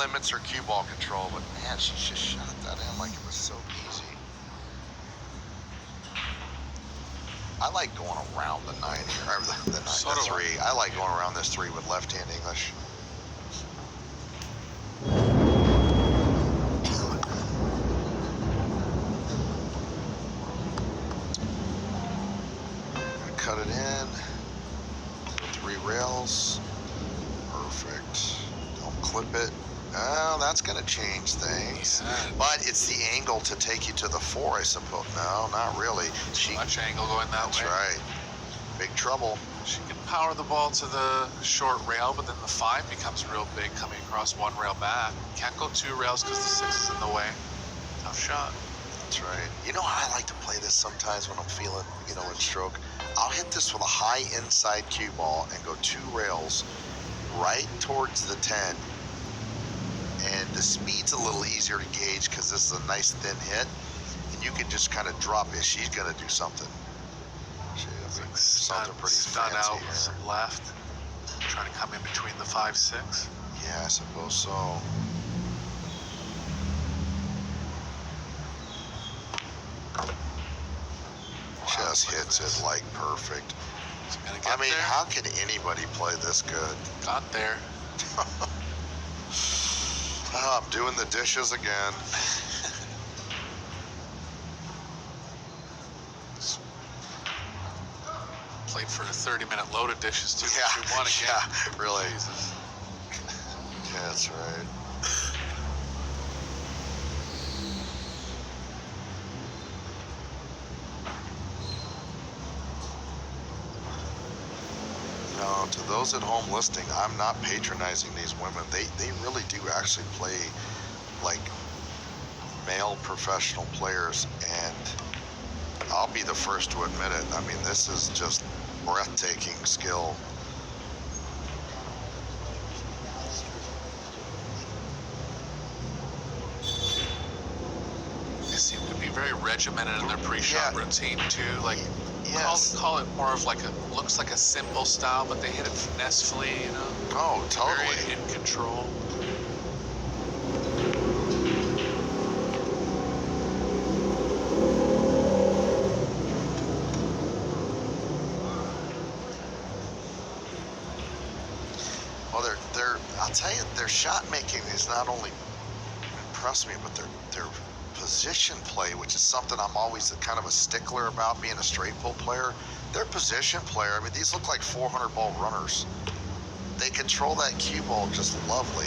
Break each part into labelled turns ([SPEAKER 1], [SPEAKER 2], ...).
[SPEAKER 1] limits her cue ball control, but man, she just shot that in like it was so easy. I like going around the 9 here, or the 3. I like going around this 3 with left-hand English. Cut it in. 3 rails. Perfect. Don't clip it. Oh, that's going to change things.
[SPEAKER 2] Yeah.
[SPEAKER 1] But it's the angle to take you to the 4, I suppose. No, not really.
[SPEAKER 2] Too much angle going that way.
[SPEAKER 1] That's right. Big trouble.
[SPEAKER 2] She can power the ball to the short rail, but then the 5 becomes real big coming across 1 rail back. Can't go 2 rails because the 6 is in the way. Tough shot.
[SPEAKER 1] That's right. You know how I like to play this sometimes when I'm feeling, in stroke? I'll hit this with a high inside cue ball and go 2 rails right towards the 10. And the speed's a little easier to gauge because this is a nice thin hit. And you can just kind of drop it. She's going to do something. Something pretty
[SPEAKER 2] stun
[SPEAKER 1] fancy
[SPEAKER 2] out
[SPEAKER 1] here.
[SPEAKER 2] some left. Trying to come in between the 5, 6.
[SPEAKER 1] Yeah, I suppose so. Just hits it like perfect. I mean, how can anybody play this good?
[SPEAKER 2] Got there.
[SPEAKER 1] Oh, I'm doing the dishes again.
[SPEAKER 2] Played for a 30-minute load of dishes too.
[SPEAKER 1] Yeah,
[SPEAKER 2] She won again.
[SPEAKER 1] yeah, really.
[SPEAKER 2] Jesus.
[SPEAKER 1] Yeah, that's right. No, to those at home listening, I'm not patronizing these women. They really do actually play like male professional players, and I'll be the first to admit it. I mean, this is just breathtaking skill.
[SPEAKER 2] They seem to be very regimented in their pre-shot routine too. Like,
[SPEAKER 1] yes.
[SPEAKER 2] call it more of like looks like a simple style, but they hit it finessefully,
[SPEAKER 1] Oh, totally.
[SPEAKER 2] Very in control.
[SPEAKER 1] Well, I'll tell you, their shot making is not only impressed me, but their position play, which is something I'm always kind of a stickler about being a straight pull player. Their position player, I mean, these look like 400 ball runners. They control that cue ball just lovely.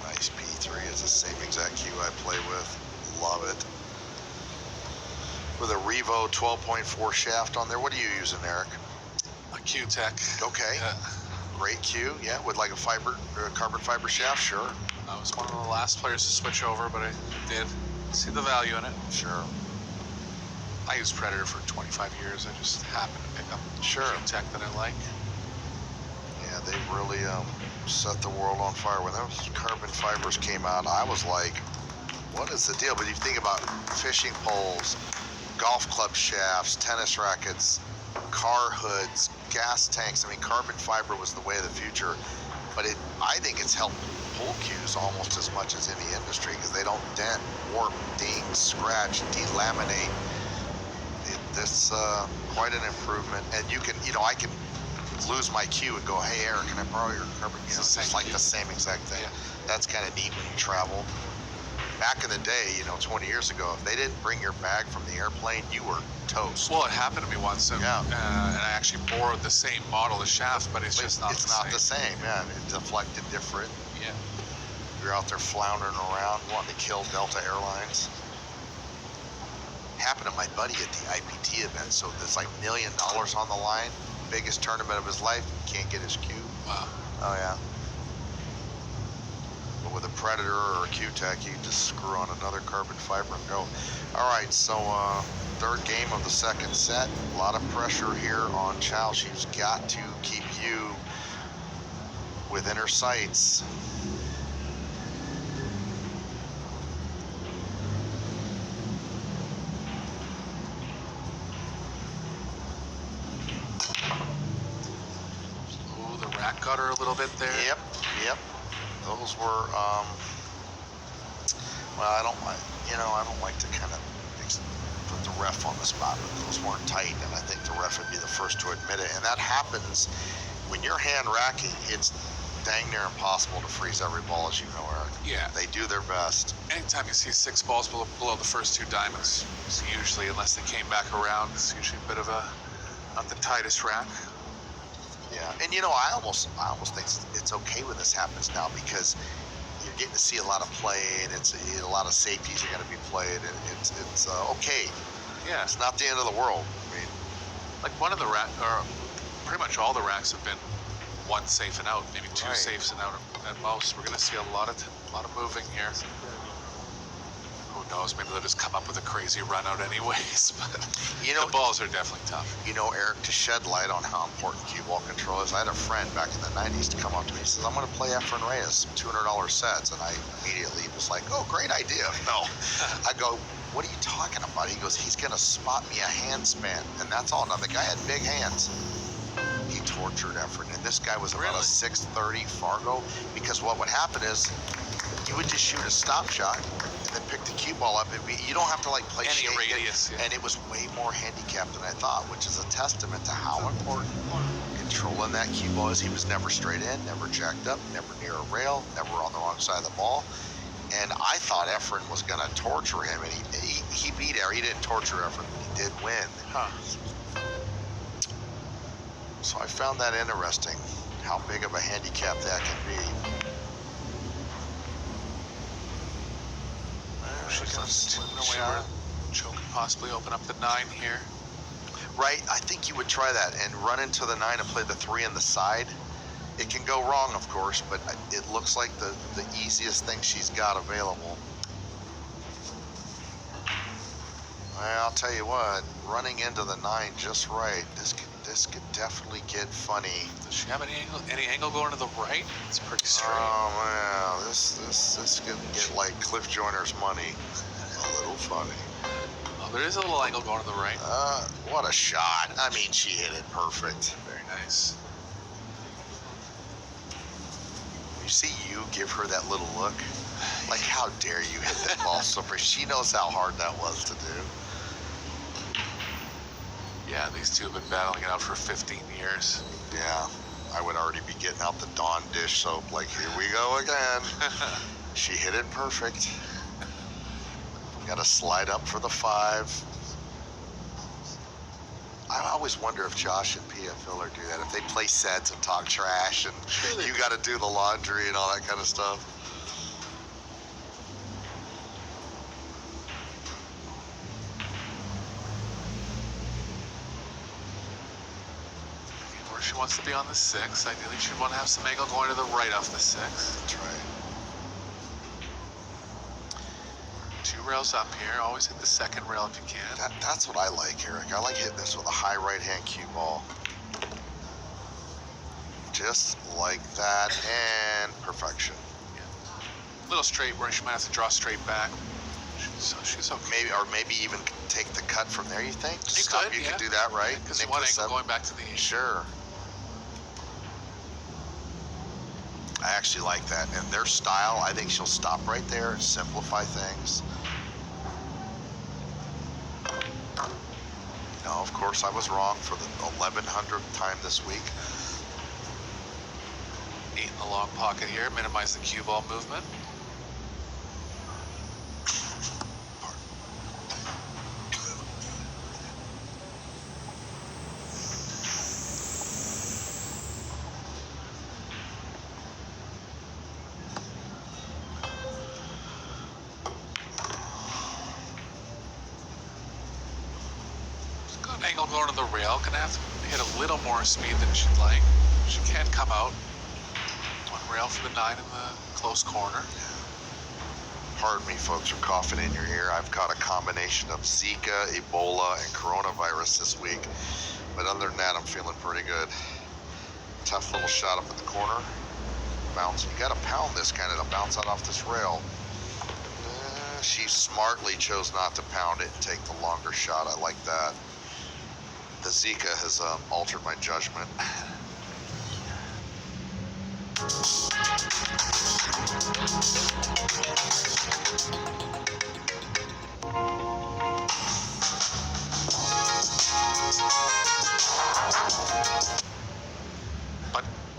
[SPEAKER 1] Nice P3 is the same exact cue I play with. Love it. With a Revo 12.4 shaft on there. What are you using, Eric?
[SPEAKER 2] A Q-Tech.
[SPEAKER 1] Okay. Great cue. Yeah, with like a carbon fiber shaft. Sure.
[SPEAKER 2] I was one of the last players to switch over, but I did see the value in it.
[SPEAKER 1] Sure.
[SPEAKER 2] I used Predator for 25 years. I just happened to pick up Q-Tech that I like.
[SPEAKER 1] Yeah, they really set the world on fire. When those carbon fibers came out, I was like, what is the deal? But you think about fishing poles, golf club shafts, tennis rackets, car hoods, gas tanks. I mean, carbon fiber was the way of the future. But I think it's helped pull cues almost as much as any industry because they don't dent, warp, ding, scratch, delaminate. That's quite an improvement. And you can, I can lose my cue and go, hey, Eric, can I borrow your carbon? It's just like the same exact thing.
[SPEAKER 2] Yeah.
[SPEAKER 1] That's kind of neat when you travel. Back in the day, 20 years ago, if they didn't bring your bag from the airplane, you were toast.
[SPEAKER 2] Well, it happened to me once, and I actually borrowed the same model of shaft, but it's just not
[SPEAKER 1] the same. Yeah, it deflected different.
[SPEAKER 2] Yeah.
[SPEAKER 1] You're out there floundering around wanting to kill Delta Airlines. Happened to my buddy at the IPT event, so there's like $1 million on the line. Biggest tournament of his life, can't get his cue.
[SPEAKER 2] Wow.
[SPEAKER 1] Oh yeah. But with a Predator or a Q-Tech, you just screw on another carbon fiber and go. All right, so third game of the second set. A lot of pressure here on Chow. She's got to keep you within her sights.
[SPEAKER 2] gutter a little bit there.
[SPEAKER 1] Yep, yep. Those were, well, I don't like, I don't like to kind of put the ref on the spot, but those weren't tight, and I think the ref would be the first to admit it. And that happens when you're hand racking. It's dang near impossible to freeze every ball, as you know, Eric.
[SPEAKER 2] Yeah.
[SPEAKER 1] They do their best.
[SPEAKER 2] Anytime you see 6 balls below the first 2 diamonds, it's usually, unless they came back around, it's usually a bit of a, not the tightest rack.
[SPEAKER 1] Yeah, and I almost think it's okay when this happens now, because you're getting to see a lot of play, and it's a lot of safeties are going to be played, and it's okay.
[SPEAKER 2] Yeah.
[SPEAKER 1] It's not the end of the world. I mean,
[SPEAKER 2] Like one of the rack, or pretty much all the racks have been 1 safe and out, maybe 2
[SPEAKER 1] Right.
[SPEAKER 2] safes and out at most. We're going to see a lot of moving here. Who knows? Maybe they'll just come up with a crazy run out anyways. But the balls are definitely tough.
[SPEAKER 1] Eric, to shed light on how important cue ball control is, I had a friend back in the 90s to come up to me. He says, I'm going to play Efren Reyes, $200 sets. And I immediately was like, oh, great idea. No. I go, what are you talking about? He goes, he's going to spot me a hand span. And that's all. Now, the guy had big hands. He tortured Efren. And this guy was about a 630 Fargo, because what would happen is you would just shoot a stop shot and then pick the cue ball up. You don't have to like play
[SPEAKER 2] Any
[SPEAKER 1] shake
[SPEAKER 2] radius,
[SPEAKER 1] it,
[SPEAKER 2] yeah.
[SPEAKER 1] and it was way more handicapped than I thought, which is a testament to how important controlling that cue ball is. He was never straight in, never jacked up, never near a rail, never on the wrong side of the ball. And I thought Efren was going to torture him, and he beat Efren. He didn't torture Efren, but he did win.
[SPEAKER 2] Huh.
[SPEAKER 1] So I found that interesting, how big of a handicap that can be.
[SPEAKER 2] She's on slipping away out. Joe could possibly open up the 9 here.
[SPEAKER 1] Right, I think you would try that and run into the 9 and play the 3 on the side. It can go wrong, of course, but it looks like the easiest thing she's got available. Well, I'll tell you what, running into the 9 just right, this could definitely get funny.
[SPEAKER 2] Does she have any angle going to the right? It's pretty straight.
[SPEAKER 1] Oh man, this could get like Cliff Joyner's money. A little funny.
[SPEAKER 2] Oh, there is a little angle going to the right.
[SPEAKER 1] What a shot. I mean, she hit it perfect.
[SPEAKER 2] Very nice.
[SPEAKER 1] You see you give her that little look? Like, how dare you hit that ball so pretty? She knows how hard that was to do.
[SPEAKER 2] Yeah, these two have been battling it out for 15 years.
[SPEAKER 1] Yeah, I would already be getting out the Dawn dish soap, like, here we go again. She hit it perfect. Got to slide up for the 5. I always wonder if Josh and Pia Filler do that. If they play sets and talk trash, and
[SPEAKER 2] Sure
[SPEAKER 1] you got to do the laundry and all that kind of stuff.
[SPEAKER 2] Where she wants to be on the 6. Ideally, she'd want to have some angle going to the right off the 6.
[SPEAKER 1] That's right.
[SPEAKER 2] 2 rails up here. Always hit the 2nd rail if you can.
[SPEAKER 1] That's what I like, Eric. I like hitting this with a high right-hand cue ball. Just like that, and perfection.
[SPEAKER 2] A little straight where she might have to draw straight back. She's okay.
[SPEAKER 1] Maybe even take the cut from there, you think?
[SPEAKER 2] You
[SPEAKER 1] could do that, right?
[SPEAKER 2] Because you want angle going back to the 8.
[SPEAKER 1] Sure. I actually like that. And their style, I think she'll stop right there and simplify things. No, of course I was wrong for the 1100th time this week.
[SPEAKER 2] 8 in the long pocket here. Minimize the cue ball movement. Angle going to the rail, gonna have to hit a little more speed than she'd like. She can come out. 1 rail for the 9 in the close corner.
[SPEAKER 1] Pardon me, folks, for coughing in your ear. I've caught a combination of Zika, Ebola, and coronavirus this week. But other than that, I'm feeling pretty good. Tough little shot up in the corner. Bounce. You gotta pound this kind of to bounce out off this rail. She smartly chose not to pound it and take the longer shot. I like that. The Zika has altered my judgment.
[SPEAKER 2] But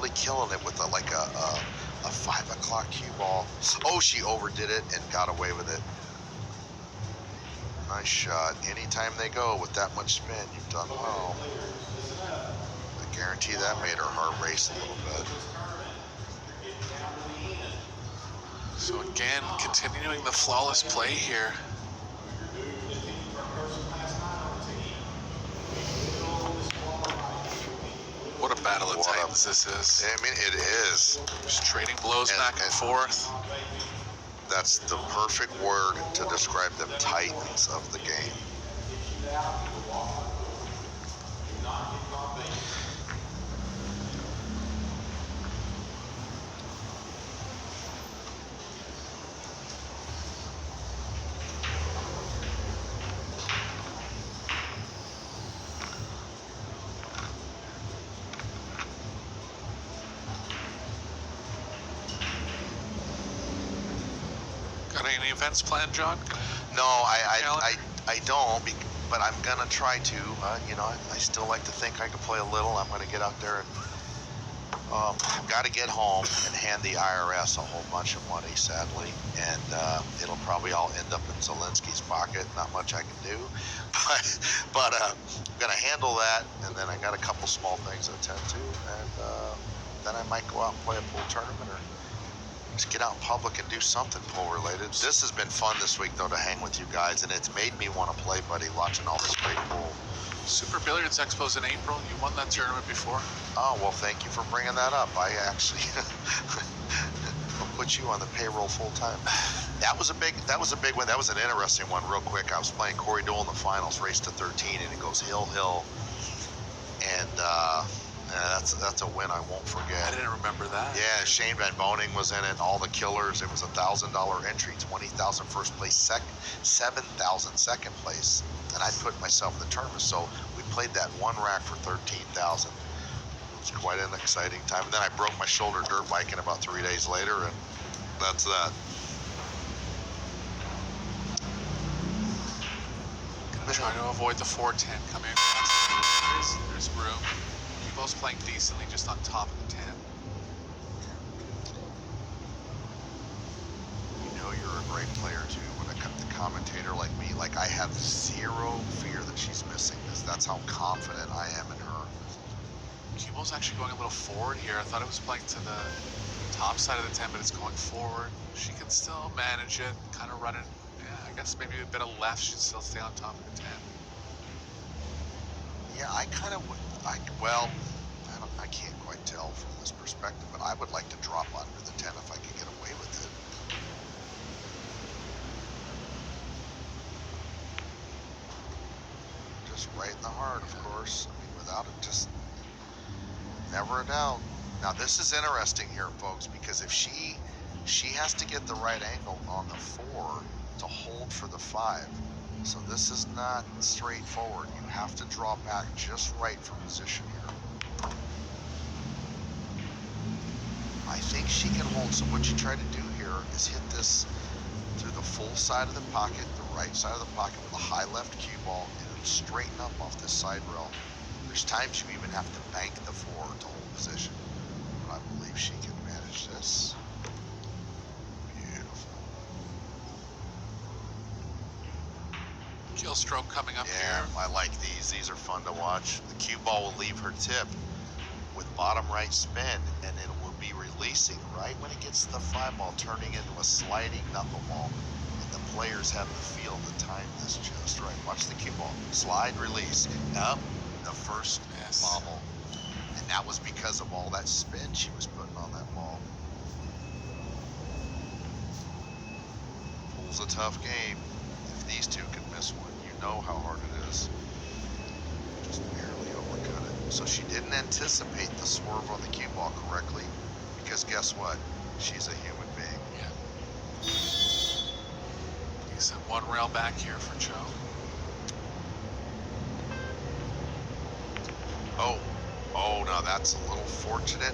[SPEAKER 1] Really killing it with a 5 o'clock cue ball. Oh, she overdid it and got away with it. Nice shot. Anytime they go with that much spin, you've done well. I guarantee that made her heart race a little bit.
[SPEAKER 2] so again, continuing the flawless play here. What a battle of titans this is.
[SPEAKER 1] I mean, it is.
[SPEAKER 2] Just trading blows back and forth.
[SPEAKER 1] That's the perfect word to describe them, titans of the game.
[SPEAKER 2] Got any events planned, John?
[SPEAKER 1] No, I don't, but I'm gonna try to. You know, I still like to think I can play a little. I'm gonna get out there and I've got to get home and hand the IRS a whole bunch of money, sadly, and it'll probably all end up in Zelensky's pocket. Not much I can do, but I'm gonna handle that, and then I got a couple small things to attend to, and then I might go out and play a pool tournament or just get out in public and do something pool related. This has been fun this week though to hang with you guys, and it's made me want to play, buddy, watching all this great pool.
[SPEAKER 2] Super Billiards Expo's in April. You won that tournament before.
[SPEAKER 1] Oh, well, thank you for bringing that up. I actually will put you on the payroll full time. That was a big one. That was an interesting one. Real quick, I was playing Corey Dole in the finals, race to 13, and it goes hill, and that's a win I won't forget.
[SPEAKER 2] I didn't remember that.
[SPEAKER 1] Yeah, Shane Van Boning was in it. All the killers. It was $1,000 entry, 20,000 first place, 7,000 second place, and I put myself in the tournament. So we played that one rack for 13,000. It was quite an exciting time. And then I broke my shoulder dirt biking about 3 days later, and that's that.
[SPEAKER 2] Gonna try to avoid the 410 coming across. There's room. Both playing decently, just on top of the 10.
[SPEAKER 1] You know you're a great player too when it comes to commentator like me. Like, I have zero fear that she's missing this. That's how confident I am in her.
[SPEAKER 2] Cubo's actually going a little forward here. I thought it was playing to the top side of the 10, but it's going forward. She can still manage it, kind of running. Yeah, I guess maybe a bit of left. She'd still stay on top of the 10.
[SPEAKER 1] Yeah, I kind of would. Well, I can't quite tell from this perspective, but I would like to drop under the 10 if I could get away with it. Just right in the heart, of course. I mean, without it, just never a doubt. Now, this is interesting here, folks, because if she has to get the right angle on the 4 to hold for the 5. So this is not straightforward. You have to draw back just right for position here. I think she can hold. So what you try to do here is hit this through the full side of the pocket, the right side of the pocket with a high left cue ball, and it'll straighten up off this side rail. There's times you even have to bank the 4 to hold position. But I believe she can manage this.
[SPEAKER 2] Kill stroke coming up
[SPEAKER 1] Yeah,
[SPEAKER 2] here.
[SPEAKER 1] I like these. These are fun to watch. The cue ball will leave her tip with bottom right spin, and it will be releasing right when it gets to the 5 ball, turning into a sliding knuckleball. And the players have the feel to time this just right. Watch the cue ball. Slide, release. Up, the first bobble. And that was because of all that spin she was putting on that ball. Pool's a tough game. If these two can miss one, you know how hard it is. Just barely overcut it. So she didn't anticipate the swerve on the cue ball correctly, because guess what? She's a human being.
[SPEAKER 2] Yeah. He's at one rail back here for Joe.
[SPEAKER 1] Oh, now that's a little fortunate.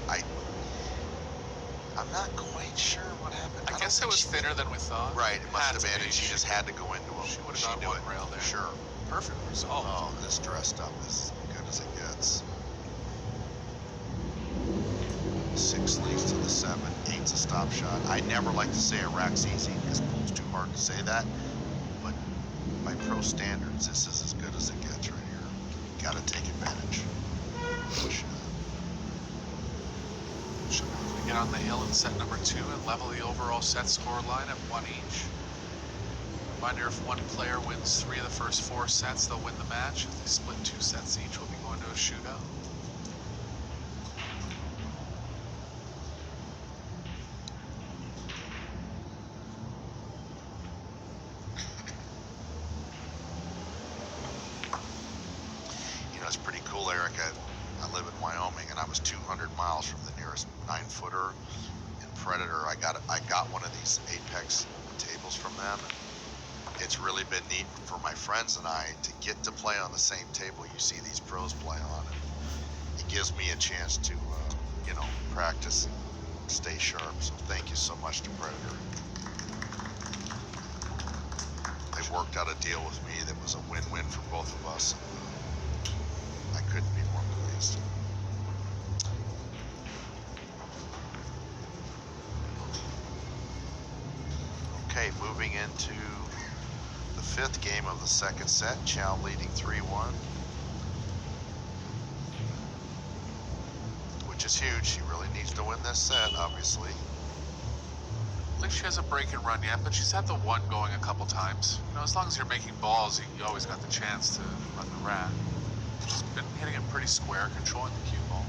[SPEAKER 1] I'm not quite sure what happened.
[SPEAKER 2] I
[SPEAKER 1] don't
[SPEAKER 2] guess it
[SPEAKER 1] think
[SPEAKER 2] was
[SPEAKER 1] she-
[SPEAKER 2] thinner than we thought.
[SPEAKER 1] Right, it must
[SPEAKER 2] Had
[SPEAKER 1] have
[SPEAKER 2] to
[SPEAKER 1] been,
[SPEAKER 2] be.
[SPEAKER 1] and she just had to go into him.
[SPEAKER 2] She would have gone
[SPEAKER 1] knew
[SPEAKER 2] one
[SPEAKER 1] it.
[SPEAKER 2] rail there.
[SPEAKER 1] Sure.
[SPEAKER 2] Perfect result.
[SPEAKER 1] Oh, this dressed up is as good as it gets. 6 leads to the 7, 8's a stop shot. I never like to say Iraq's easy because pool's too hard to say that, but by pro standards, this is as good as it gets right here. Gotta take advantage. Push
[SPEAKER 2] Should hopefully get on the hill in set number 2 and level the overall set score line at 1 each. Reminder, if one player wins 3 of the first 4 sets, they'll win the match. If they split 2 sets each, we'll be going to a shootout.
[SPEAKER 1] You know, it's pretty cool, Eric. I live in Wyoming, and I was 200 miles from the nearest 9-footer in Predator. I got one of these Apex tables from them. It's really been neat for my friends and I to get to play on the same table you see these pros play on. It gives me a chance to, you know, practice and stay sharp. So thank you so much to Predator. They worked out a deal with me that was a win-win for both of us. I couldn't be more pleased. Okay, moving into the 5th game of the 2nd set. Chow leading 3-1. Which is huge. She really needs to win this set, obviously.
[SPEAKER 2] I believe she hasn't break and run yet, but she's had the 1 going a couple times. You know, as long as you're making balls, you always got the chance to run the rat. She's been hitting it pretty square, controlling the cue ball.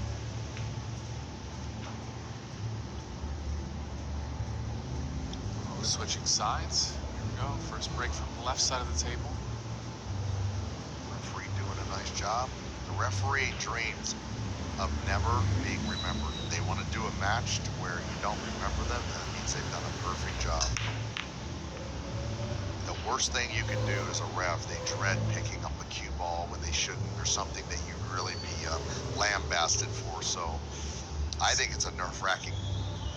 [SPEAKER 2] Oh, switching sides. Here we go. First break from the left side of the table.
[SPEAKER 1] Referee doing a nice job. The referee dreams of never being remembered. They want to do a match to where you don't remember them. That means they've done a perfect job. The worst thing you can do as a ref, they dread picking up a cue ball when they shouldn't, or something that you'd really be lambasted for. So I think it's a nerve-wracking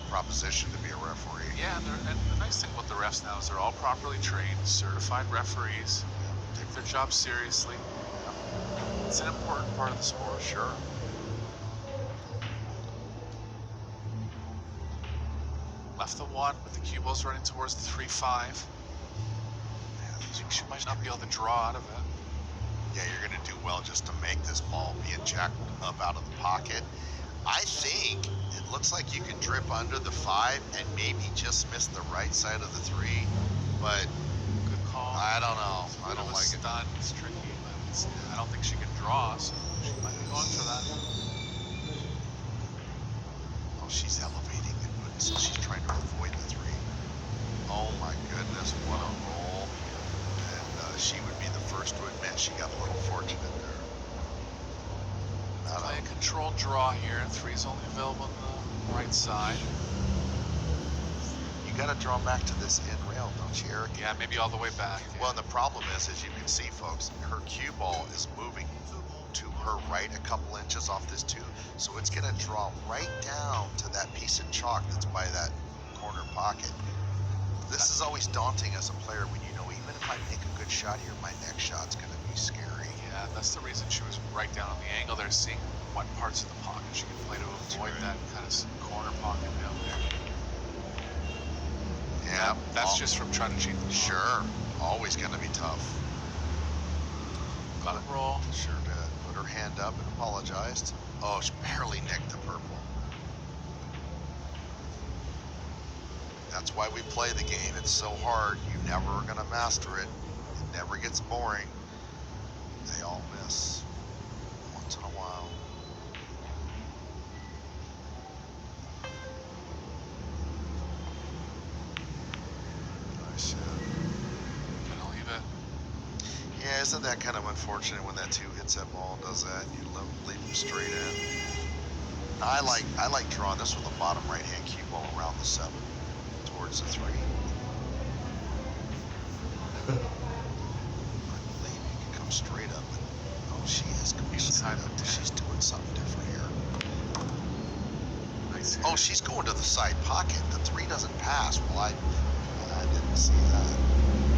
[SPEAKER 1] proposition to be a referee.
[SPEAKER 2] Yeah, and the nice thing about the refs now is they're all properly trained, certified referees. Take their job seriously. It's an important part of the sport.
[SPEAKER 1] Sure.
[SPEAKER 2] Left the 1, but the cue ball's running towards the 3-5. She might not be able to draw out of it.
[SPEAKER 1] Yeah, you're going to do well just to make this ball being jacked up out of the pocket. I think it looks like you can drip under the 5 and maybe just miss the right side of the 3, but
[SPEAKER 2] Good call.
[SPEAKER 1] I don't know. I don't like it.
[SPEAKER 2] Stun. It's tricky, but I don't think she can draw, so she might be going for that.
[SPEAKER 1] Oh, she's elevating it, so she's trying to avoid the 3. Oh my goodness, what a roll. And she would be the first to admit she got a little fortunate there.
[SPEAKER 2] Play a controlled draw here. 3's only available on the right side.
[SPEAKER 1] You got to draw back to this end rail, don't you, Eric?
[SPEAKER 2] Yeah, maybe all the way back.
[SPEAKER 1] Well, and the problem is, as you can see, folks, her cue ball is moving to her right a couple inches off this 2, so it's going to draw right down to that piece of chalk that's by that corner pocket. This is always daunting as a player when you know, even if I make a good shot here, my next shot's going to be scary.
[SPEAKER 2] Yeah, that's the reason she was right down on the angle there, seeing what parts of the pocket she can play to avoid that kind of corner pocket down there.
[SPEAKER 1] Yeah,
[SPEAKER 2] That's just from trying to cheat the ball.
[SPEAKER 1] Sure, always going to be tough.
[SPEAKER 2] Got it roll.
[SPEAKER 1] Sure did. Put her hand up and apologized. Oh, she barely nicked the purple. That's why we play the game. It's so hard. You never are going to master it. It never gets boring. They all miss once in a while. Nice hit.
[SPEAKER 2] Gonna leave it.
[SPEAKER 1] Yeah, isn't that kind of unfortunate when that 2 hits that ball and does that? You leave them straight in. I like drawing this with the bottom right-hand cue ball around the 7 towards the 3. I believe you can come straight up. And, oh, she is coming straight up. She's doing something different here.
[SPEAKER 2] Nice hit.
[SPEAKER 1] Oh, Oh, she's going to the side pocket. The 3 doesn't pass. Well, I didn't see that.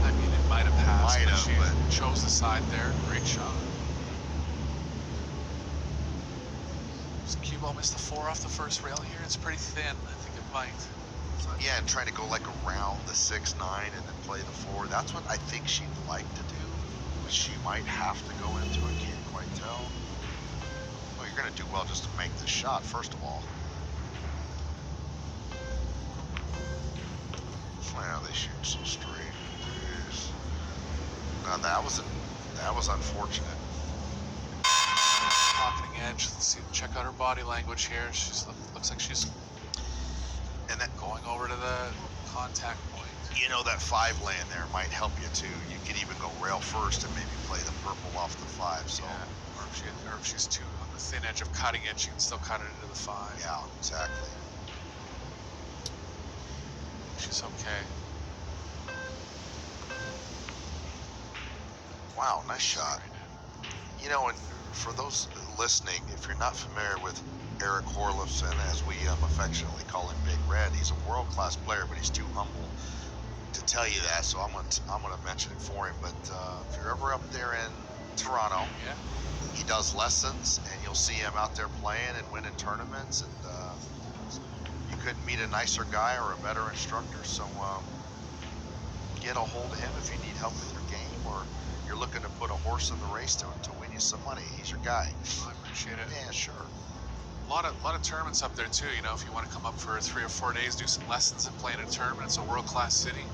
[SPEAKER 2] I mean, it might have passed,
[SPEAKER 1] Might
[SPEAKER 2] but
[SPEAKER 1] have,
[SPEAKER 2] she
[SPEAKER 1] but-
[SPEAKER 2] chose the side there. Great shot. Does cue ball miss the 4 off the first rail here? It's pretty thin. I think it might.
[SPEAKER 1] Yeah, and trying to go like around the 6-9 and then play the 4. That's what I think she'd like to do. But she might have to go into it. Can't quite tell. Well, you're going to do well just to make this shot, first of all. Well, they shoot so straight. Jeez. Now that was unfortunate.
[SPEAKER 2] Pocketing edge. Let's see. Check out her body language here. Looks like she's
[SPEAKER 1] And that,
[SPEAKER 2] going over to the contact point.
[SPEAKER 1] you know, that 5 lane there might help you too. You could even go rail first and maybe play the purple off the 5. So
[SPEAKER 2] Yeah. Or if she's too on the thin edge of cutting it, she can still cut it into the 5.
[SPEAKER 1] yeah, exactly.
[SPEAKER 2] She's okay.
[SPEAKER 1] Wow, nice shot. You know, and for those listening, if you're not familiar with Eric Horlifson, as we affectionately call him Big Red, he's a world-class player, but he's too humble to tell you that. So I'm gonna mention it for him. But if you're ever up there in Toronto,
[SPEAKER 2] Yeah.
[SPEAKER 1] he does lessons, and you'll see him out there playing and winning tournaments. And you couldn't meet a nicer guy or a better instructor. So get a hold of him if you need help with your game, or you're looking to put a horse in the race to win you some money. He's your guy.
[SPEAKER 2] Well, I appreciate it.
[SPEAKER 1] Yeah, sure.
[SPEAKER 2] A lot of tournaments up there too. You know, if you want to come up for 3 or 4 days, do some lessons and play in a tournament. It's a world-class city.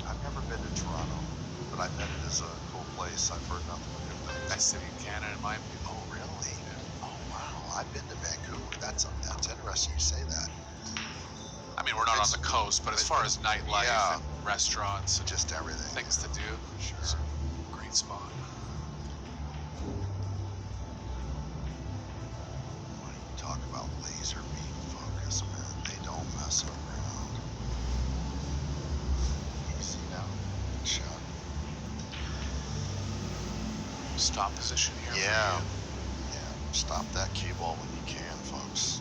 [SPEAKER 1] I've never been to Toronto, but I bet it is a cool place. I've heard nothing but good things.
[SPEAKER 2] Best city in Canada, in my opinion.
[SPEAKER 1] Oh, really?
[SPEAKER 2] Yeah.
[SPEAKER 1] Oh, wow. I've been to Vancouver. That's interesting you say that.
[SPEAKER 2] I mean, we're not
[SPEAKER 1] It's-
[SPEAKER 2] on the coast, but as far as nightlife
[SPEAKER 1] Yeah.
[SPEAKER 2] and restaurants and
[SPEAKER 1] Just everything.
[SPEAKER 2] things to do,
[SPEAKER 1] Sure.
[SPEAKER 2] it's a great spot.
[SPEAKER 1] When you talk about laser beam focus, man, they don't mess around. Easy now. Good shot.
[SPEAKER 2] Stop position here. for
[SPEAKER 1] Yeah.
[SPEAKER 2] you.
[SPEAKER 1] Yeah. Stop that cue ball when you can, folks.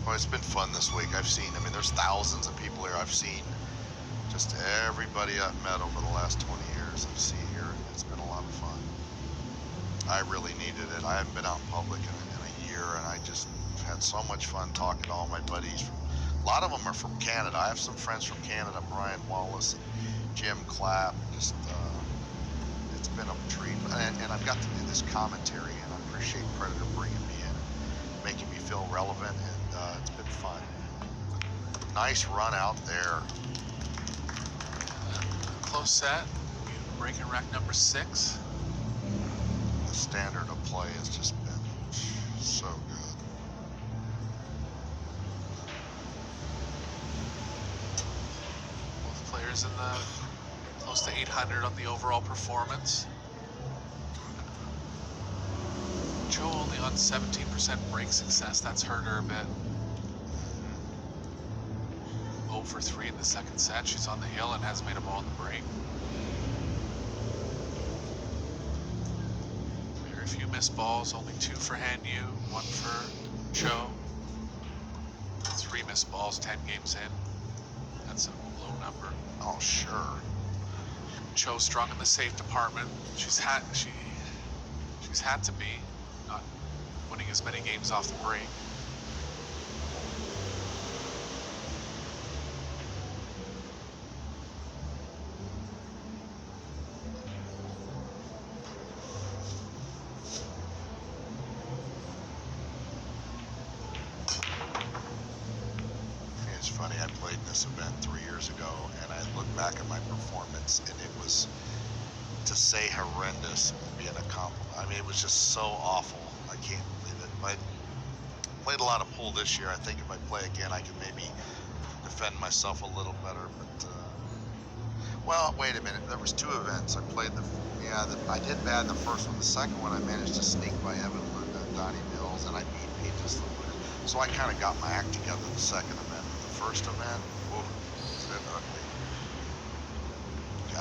[SPEAKER 1] Well, it's been fun this week. I mean, there's thousands of people here. I've seen just everybody I've met over the last 20 years. I've seen here. It's been a lot of fun. I really needed it. I haven't been out in public in a year, and I just had so much fun talking to all my buddies. A lot of them are from Canada. I have some friends from Canada, Brian Wallace and Jim Clapp. Just, it's been a treat. And I've got to do this commentary, and I appreciate Predator bringing me in, making me feel relevant, and it's been fun. Nice run out there.
[SPEAKER 2] Close set. Breaking rack number 6.
[SPEAKER 1] The standard of play has just been so good.
[SPEAKER 2] Both players in the close to 800 on the overall performance. Joe only on 17% break success. That's hurt her a bit. 0 for 3 in the second set. She's on the hill and hasn't made a ball in the break. Very few missed balls. Only 2 for Hanyu, 1 for Joe. 3 missed balls, 10 games in. That's a low number.
[SPEAKER 1] Oh, sure.
[SPEAKER 2] Cho strong in the safe department. She's had to be, not winning as many games off the break.
[SPEAKER 1] It's funny, I played in this event 3 years ago, and I look back at my performance, and it was, to say horrendous would be a compliment. I mean, it was just so awful. I can't believe it. But I played a lot of pool this year. I think if I play again, I can maybe defend myself a little better. But, well, wait a minute. There was 2 events. I played I did bad in the first one. The second one, I managed to sneak by Evan Wood and Donnie Mills, and I beat Pages the winner. So I kind of got my act together the second event. The first event, whoa, it's been ugly.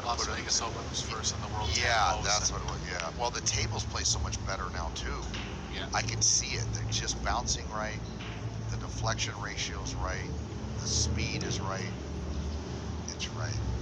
[SPEAKER 2] A Las
[SPEAKER 1] But
[SPEAKER 2] Vegas Open was first in the world.
[SPEAKER 1] yeah,
[SPEAKER 2] 10
[SPEAKER 1] that's what it was. Yeah. Well, the tables play so much better now too.
[SPEAKER 2] Yeah.
[SPEAKER 1] I can see it. They're just bouncing right. The deflection ratio is right. The speed is right. It's right.